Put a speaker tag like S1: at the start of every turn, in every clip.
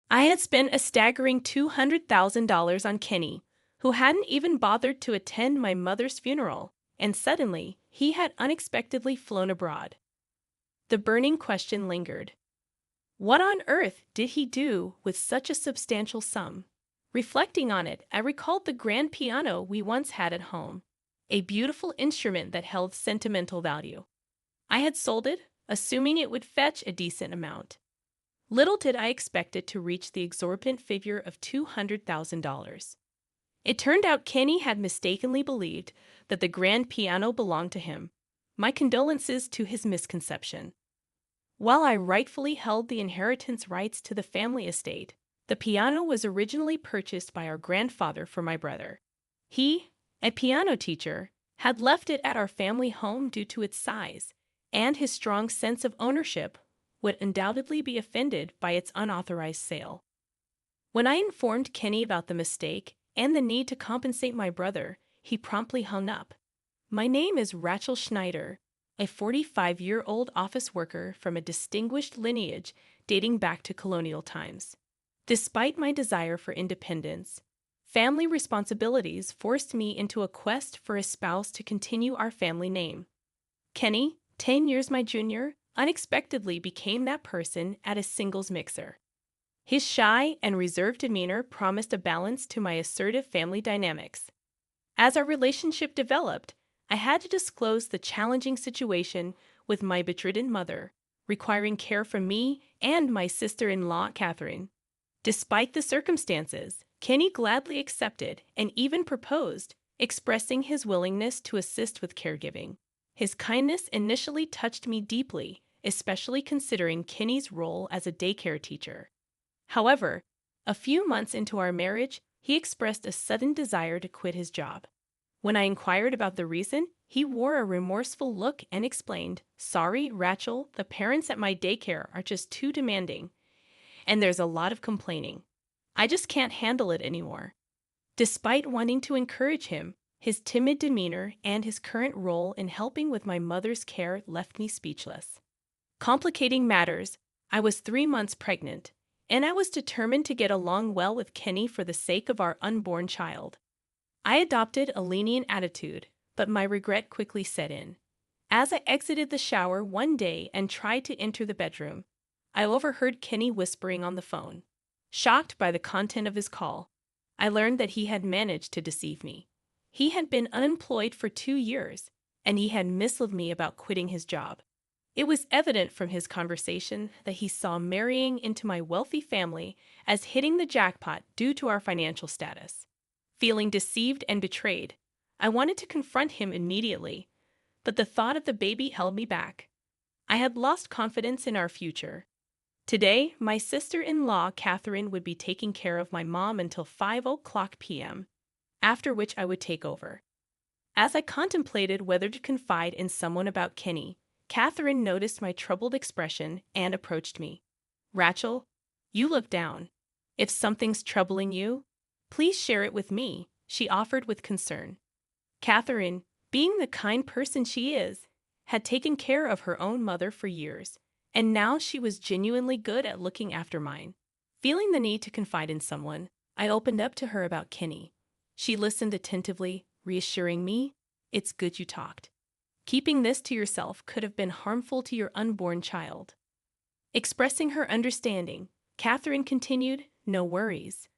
S1: I had spent a staggering $200,000 on Kenny, who hadn't even bothered to attend my mother's funeral, and suddenly he had unexpectedly flown abroad. The burning question lingered. What on earth did he do with such a substantial sum? Reflecting on it, I recalled the grand piano we once had at home, a beautiful instrument that held sentimental value. I had sold it, assuming it would fetch a decent amount. Little did I expect it to reach the exorbitant figure of $200,000. It turned out Kenny had mistakenly believed that the grand piano belonged to him. My condolences to his misconception. While I rightfully held the inheritance rights to the family estate, the piano was originally purchased by our grandfather for my brother. He, a piano teacher, had left it at our family home due to its size, and his strong sense of ownership would undoubtedly be offended by its unauthorized sale. When I informed Kenny about the mistake and the need to compensate my brother, he promptly hung up. My name is Rachel Schneider, a 45-year-old office worker from a distinguished lineage dating back to colonial times. Despite my desire for independence, family responsibilities forced me into a quest for a spouse to continue our family name. Kenny, 10 years my junior, unexpectedly became that person at a singles mixer. His shy and reserved demeanor promised a balance to my assertive family dynamics. As our relationship developed, I had to disclose the challenging situation with my bedridden mother, requiring care from me and my sister-in-law, Catherine. Despite the circumstances, Kenny gladly accepted and even proposed, expressing his willingness to assist with caregiving. His kindness initially touched me deeply, especially considering Kenny's role as a daycare teacher. However, a few months into our marriage, he expressed a sudden desire to quit his job. When I inquired about the reason, he wore a remorseful look and explained, "Sorry, Rachel, the parents at my daycare are just too demanding, and there's a lot of complaining. I just can't handle it anymore." Despite wanting to encourage him, his timid demeanor and his current role in helping with my mother's care left me speechless. Complicating matters, I was 3 months pregnant, and I was determined to get along well with Kenny for the sake of our unborn child. I adopted a lenient attitude, but my regret quickly set in. As I exited the shower one day and tried to enter the bedroom, I overheard Kenny whispering on the phone. Shocked by the content of his call, I learned that he had managed to deceive me. He had been unemployed for 2 years, and he had misled me about quitting his job. It was evident from his conversation that he saw marrying into my wealthy family as hitting the jackpot due to our financial status. Feeling deceived and betrayed, I wanted to confront him immediately, but the thought of the baby held me back. I had lost confidence in our future. Today, my sister-in-law, Catherine, would be taking care of my mom until 5 p.m., after which I would take over. As I contemplated whether to confide in someone about Kenny, Catherine noticed my troubled expression and approached me. "Rachel, you look down. If something's troubling you, please share it with me," she offered with concern. Catherine, being the kind person she is, had taken care of her own mother for years, and now she was genuinely good at looking after mine. Feeling the need to confide in someone, I opened up to her about Kenny. She listened attentively, reassuring me, "It's good you talked. Keeping this to yourself could have been harmful to your unborn child." Expressing her understanding, Catherine continued, "No worries.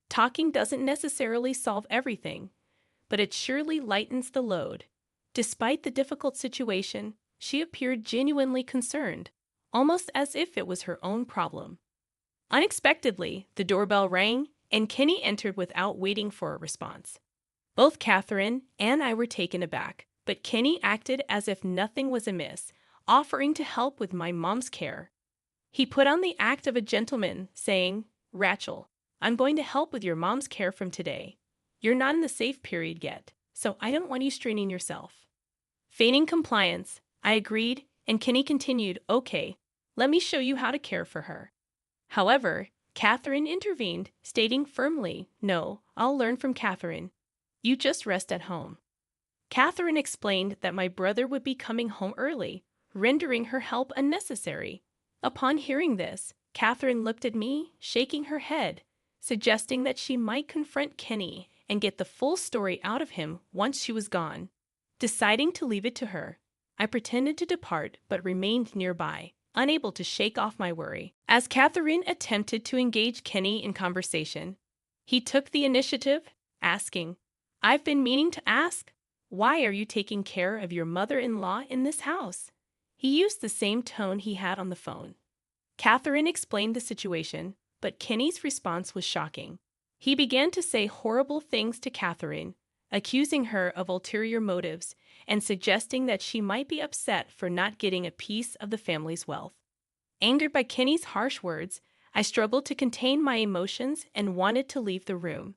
S1: Talking doesn't necessarily solve everything, but it surely lightens the load." Despite the difficult situation, she appeared genuinely concerned, almost as if it was her own problem. Unexpectedly, the doorbell rang, and Kenny entered without waiting for a response. Both Catherine and I were taken aback, but Kenny acted as if nothing was amiss, offering to help with my mom's care. He put on the act of a gentleman, saying, "Rachel, I'm going to help with your mom's care from today. You're not in the safe period yet, so I don't want you straining yourself." Feigning compliance, I agreed, and Kenny continued, "Okay, let me show you how to care for her." However, Catherine intervened, stating firmly, "No, I'll learn from Catherine. You just rest at home." Catherine explained that my brother would be coming home early, rendering her help unnecessary. Upon hearing this, Catherine looked at me, shaking her head, suggesting that she might confront Kenny and get the full story out of him once she was gone. Deciding to leave it to her, I pretended to depart but remained nearby, unable to shake off my worry. As Catherine attempted to engage Kenny in conversation, he took the initiative, asking, "I've been meaning to ask, why are you taking care of your mother-in-law in this house?" He used the same tone he had on the phone. Catherine explained the situation, but Kenny's response was shocking. He began to say horrible things to Catherine, accusing her of ulterior motives and suggesting that she might be upset for not getting a piece of the family's wealth. Angered by Kenny's harsh words, I struggled to contain my emotions and wanted to leave the room.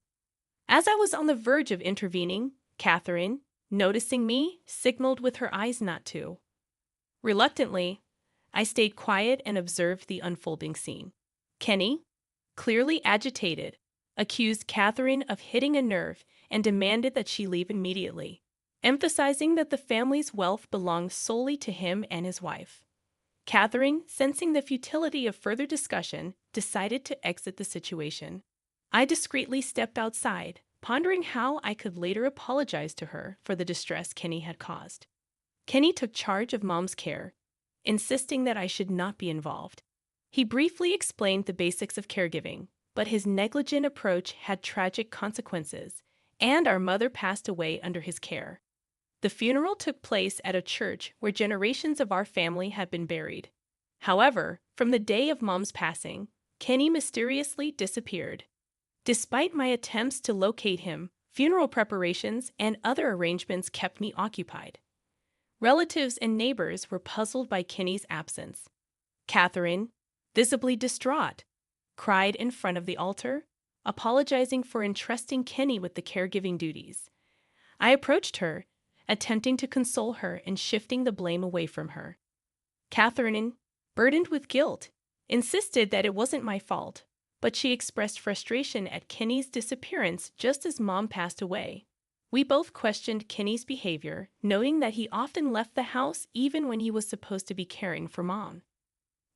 S1: As I was on the verge of intervening, Catherine, noticing me, signaled with her eyes not to. Reluctantly, I stayed quiet and observed the unfolding scene. Kenny, clearly agitated, accused Catherine of hitting a nerve and demanded that she leave immediately, emphasizing that the family's wealth belonged solely to him and his wife. Catherine, sensing the futility of further discussion, decided to exit the situation. I discreetly stepped outside, pondering how I could later apologize to her for the distress Kenny had caused. Kenny took charge of Mom's care, insisting that I should not be involved. He briefly explained the basics of caregiving, but his negligent approach had tragic consequences, and our mother passed away under his care. The funeral took place at a church where generations of our family had been buried. However, from the day of Mom's passing, Kenny mysteriously disappeared. Despite my attempts to locate him, funeral preparations and other arrangements kept me occupied. Relatives and neighbors were puzzled by Kenny's absence. Catherine, visibly distraught, cried in front of the altar, apologizing for entrusting Kenny with the caregiving duties. I approached her, attempting to console her and shifting the blame away from her. Catherine, burdened with guilt, insisted that it wasn't my fault, but she expressed frustration at Kenny's disappearance just as Mom passed away. We both questioned Kenny's behavior, noting that he often left the house even when he was supposed to be caring for Mom.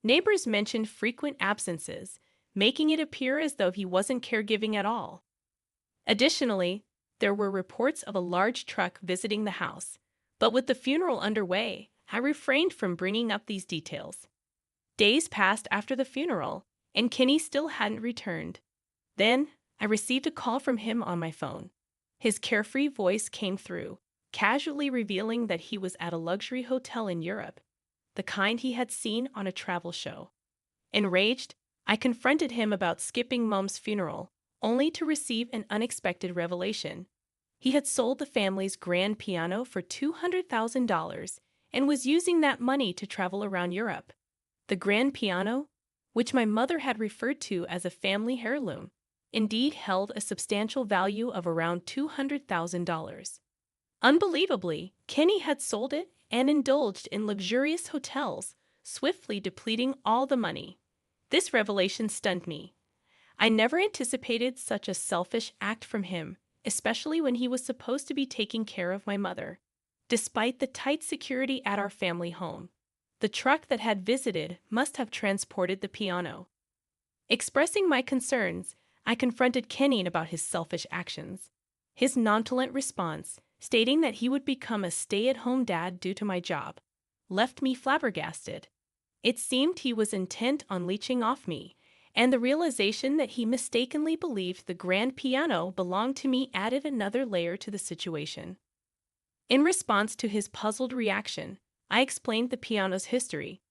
S1: Neighbors mentioned frequent absences, making it appear as though he wasn't caregiving at all. Additionally, there were reports of a large truck visiting the house, but with the funeral underway, I refrained from bringing up these details. Days passed after the funeral, and Kenny still hadn't returned. Then, I received a call from him on my phone. His carefree voice came through, casually revealing that he was at a luxury hotel in Europe, the kind he had seen on a travel show. Enraged, I confronted him about skipping Mom's funeral, only to receive an unexpected revelation. He had sold the family's grand piano for $200,000 and was using that money to travel around Europe. The grand piano, which my mother had referred to as a family heirloom, indeed held a substantial value of around $200,000. Unbelievably, Kenny had sold it and indulged in luxurious hotels, swiftly depleting all the money. This revelation stunned me. I never anticipated such a selfish act from him, especially when he was supposed to be taking care of my mother. Despite the tight security at our family home, the truck that had visited must have transported the piano. Expressing my concerns, I confronted Kenny about his selfish actions. His nonchalant response, stating that he would become a stay-at-home dad due to my job, left me flabbergasted. It seemed he was intent on leeching off me, and the realization that he mistakenly believed the grand piano belonged to me added another layer to the situation. In response to his puzzled reaction, I explained the piano's history,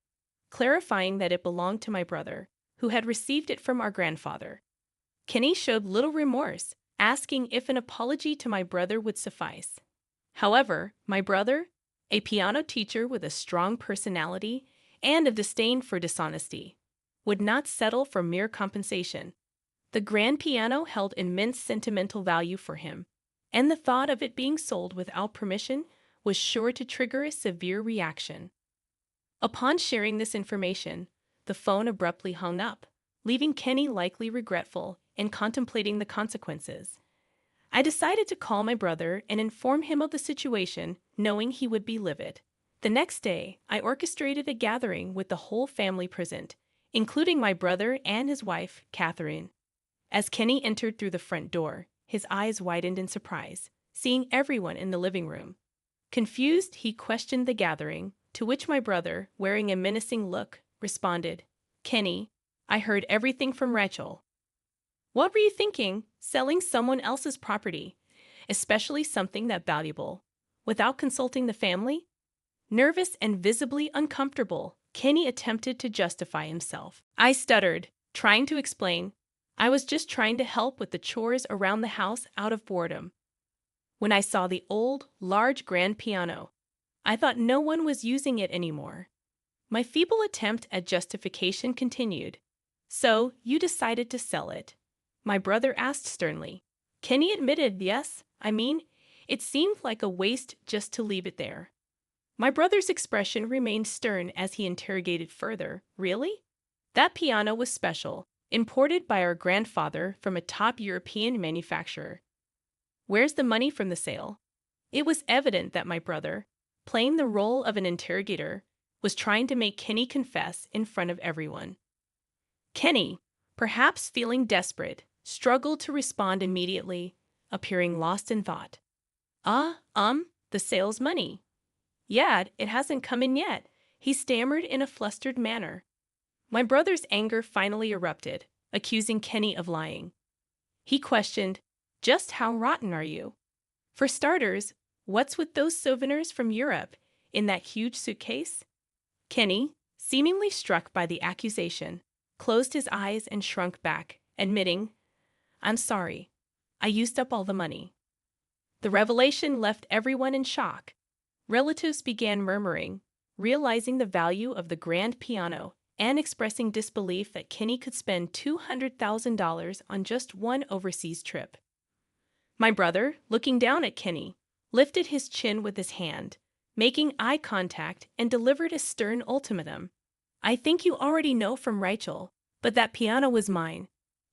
S1: clarifying that it belonged to my brother, who had received it from our grandfather. Kenny showed little remorse, asking if an apology to my brother would suffice. However, my brother, a piano teacher with a strong personality and a disdain for dishonesty, would not settle for mere compensation. The grand piano held immense sentimental value for him, and the thought of it being sold without permission was sure to trigger a severe reaction. Upon sharing this information, the phone abruptly hung up, leaving Kenny likely regretful and contemplating the consequences. I decided to call my brother and inform him of the situation, knowing he would be livid. The next day, I orchestrated a gathering with the whole family present, including my brother and his wife, Catherine. As Kenny entered through the front door, his eyes widened in surprise, seeing everyone in the living room. Confused, he questioned the gathering, to which my brother, wearing a menacing look, responded, "Kenny, I heard everything from Rachel." "What were you thinking, selling someone else's property, especially something that valuable, without consulting the family?" Nervous and visibly uncomfortable, Kenny attempted to justify himself. I stuttered, trying to explain, "I was just trying to help with the chores around the house out of boredom." When I saw the old, large grand piano, I thought no one was using it anymore. My feeble attempt at justification continued. "So, you decided to sell it?" My brother asked sternly. Kenny admitted, "Yes, it seemed like a waste just to leave it there." My brother's expression remained stern as he interrogated further. "Really? That piano was special, imported by our grandfather from a top European manufacturer. Where's the money from the sale?" It was evident that my brother, playing the role of an interrogator, was trying to make Kenny confess in front of everyone. Kenny, perhaps feeling desperate, struggled to respond immediately, appearing lost in thought. The sales money. Yeah, it hasn't come in yet," he stammered in a flustered manner. My brother's anger finally erupted, accusing Kenny of lying. He questioned, "Just how rotten are you? For starters, what's with those souvenirs from Europe in that huge suitcase?" Kenny, seemingly struck by the accusation, closed his eyes and shrunk back, admitting, "I'm sorry. I used up all the money." The revelation left everyone in shock. Relatives began murmuring, realizing the value of the grand piano and expressing disbelief that Kenny could spend $200,000 on just one overseas trip. My brother, looking down at Kenny, lifted his chin with his hand, making eye contact, and delivered a stern ultimatum. "I think you already know from Rachel, but that piano was mine.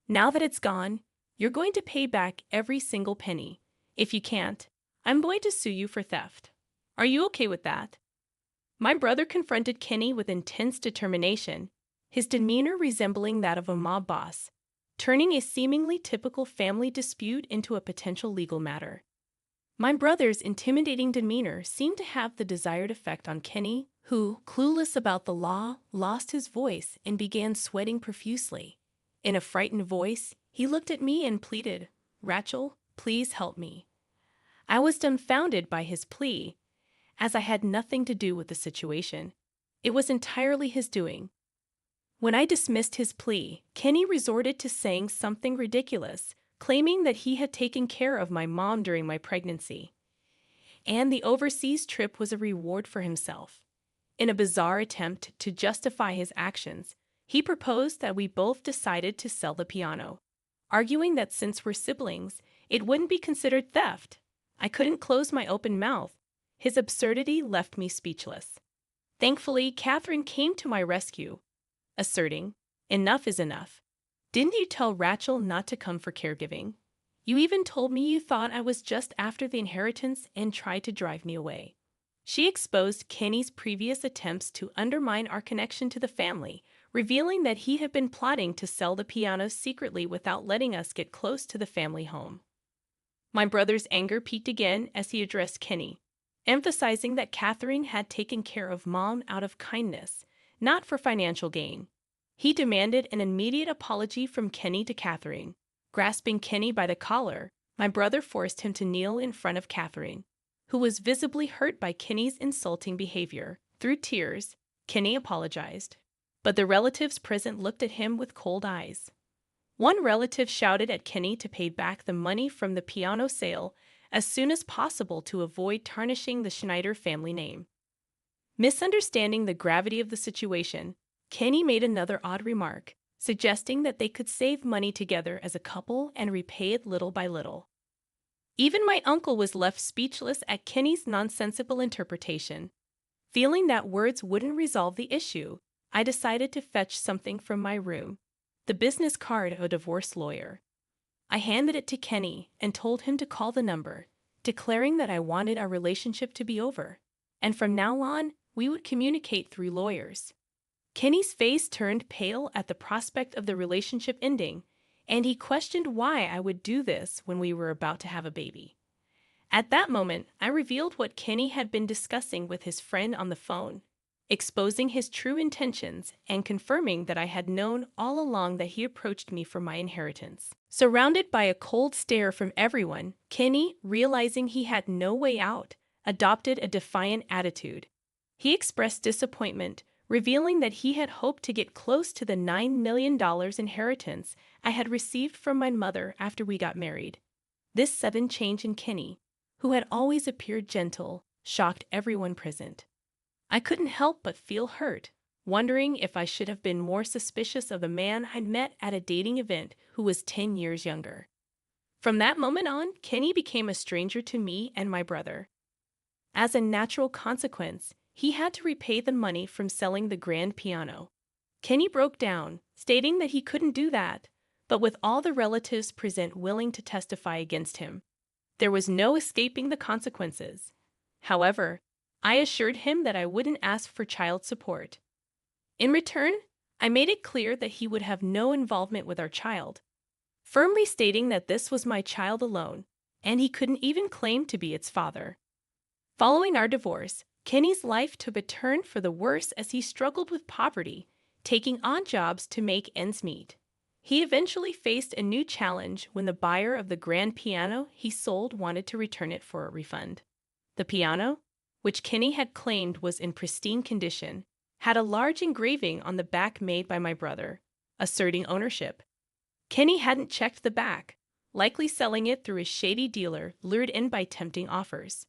S1: Now that it's gone, you're going to pay back every single penny. If you can't, I'm going to sue you for theft. Are you okay with that?" My brother confronted Kenny with intense determination, his demeanor resembling that of a mob boss, turning a seemingly typical family dispute into a potential legal matter. My brother's intimidating demeanor seemed to have the desired effect on Kenny, who, clueless about the law, lost his voice and began sweating profusely. In a frightened voice, he looked at me and pleaded, "Rachel, please help me." I was dumbfounded by his plea, as I had nothing to do with the situation. It was entirely his doing. When I dismissed his plea, Kenny resorted to saying something ridiculous, claiming that he had taken care of my mom during my pregnancy, and the overseas trip was a reward for himself. In a bizarre attempt to justify his actions, he proposed that we both decided to sell the piano, arguing that since we're siblings, it wouldn't be considered theft. I couldn't close my open mouth. His absurdity left me speechless. Thankfully, Catherine came to my rescue, asserting, "Enough is enough. Didn't you tell Rachel not to come for caregiving? You even told me you thought I was just after the inheritance and tried to drive me away." She exposed Kenny's previous attempts to undermine our connection to the family, revealing that he had been plotting to sell the piano secretly without letting us get close to the family home. My brother's anger peaked again as he addressed Kenny, emphasizing that Catherine had taken care of Mom out of kindness, not for financial gain. He demanded an immediate apology from Kenny to Catherine. Grasping Kenny by the collar, my brother forced him to kneel in front of Catherine, who was visibly hurt by Kenny's insulting behavior. Through tears, Kenny apologized, but the relatives present looked at him with cold eyes. One relative shouted at Kenny to pay back the money from the piano sale as soon as possible to avoid tarnishing the Schneider family name. Misunderstanding the gravity of the situation, Kenny made another odd remark, suggesting that they could save money together as a couple and repay it little by little. Even my uncle was left speechless at Kenny's nonsensical interpretation. Feeling that words wouldn't resolve the issue, I decided to fetch something from my room, the business card of a divorce lawyer. I handed it to Kenny and told him to call the number, declaring that I wanted our relationship to be over, and from now on, we would communicate through lawyers. Kenny's face turned pale at the prospect of the relationship ending, and he questioned why I would do this when we were about to have a baby. At that moment, I revealed what Kenny had been discussing with his friend on the phone, exposing his true intentions and confirming that I had known all along that he approached me for my inheritance. Surrounded by a cold stare from everyone, Kenny, realizing he had no way out, adopted a defiant attitude. He expressed disappointment, revealing that he had hoped to get close to the $9 million inheritance I had received from my mother after we got married. This sudden change in Kenny, who had always appeared gentle, shocked everyone present. I couldn't help but feel hurt, wondering if I should have been more suspicious of the man I'd met at a dating event who was 10 years younger. From that moment on, Kenny became a stranger to me and my brother. As a natural consequence, he had to repay the money from selling the grand piano. Kenny broke down, stating that he couldn't do that, but with all the relatives present willing to testify against him, there was no escaping the consequences. However, I assured him that I wouldn't ask for child support. In return, I made it clear that he would have no involvement with our child, firmly stating that this was my child alone, and he couldn't even claim to be its father. Following our divorce, Kenny's life took a turn for the worse as he struggled with poverty, taking odd jobs to make ends meet. He eventually faced a new challenge when the buyer of the grand piano he sold wanted to return it for a refund. The piano, which Kenny had claimed was in pristine condition, had a large engraving on the back made by my brother, asserting ownership. Kenny hadn't checked the back, likely selling it through a shady dealer lured in by tempting offers.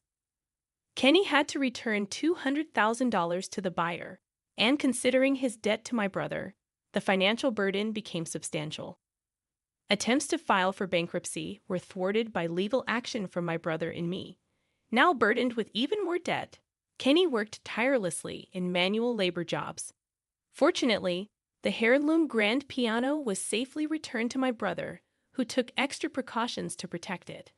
S1: Kenny had to return $200,000 to the buyer, and considering his debt to my brother, the financial burden became substantial. Attempts to file for bankruptcy were thwarted by legal action from my brother and me. Now burdened with even more debt, Kenny worked tirelessly in manual labor jobs. Fortunately, the heirloom grand piano was safely returned to my brother, who took extra precautions to protect it.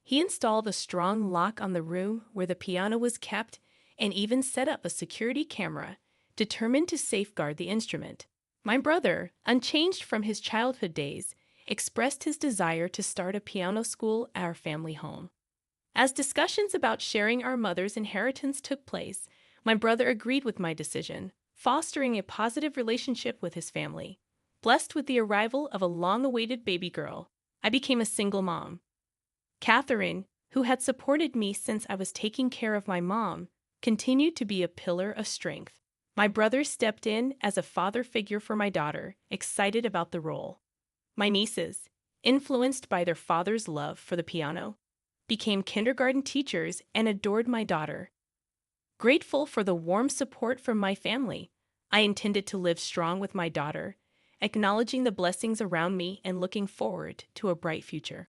S1: He installed a strong lock on the room where the piano was kept and even set up a security camera, determined to safeguard the instrument. My brother, unchanged from his childhood days, expressed his desire to start a piano school at our family home. As discussions about sharing our mother's inheritance took place, my brother agreed with my decision, fostering a positive relationship with his family. Blessed with the arrival of a long-awaited baby girl, I became a single mom. Catherine, who had supported me since I was taking care of my mom, continued to be a pillar of strength. My brother stepped in as a father figure for my daughter, excited about the role. My nieces, influenced by their father's love for the piano, became kindergarten teachers and adored my daughter. Grateful for the warm support from my family, I intended to live strong with my daughter, acknowledging the blessings around me and looking forward to a bright future.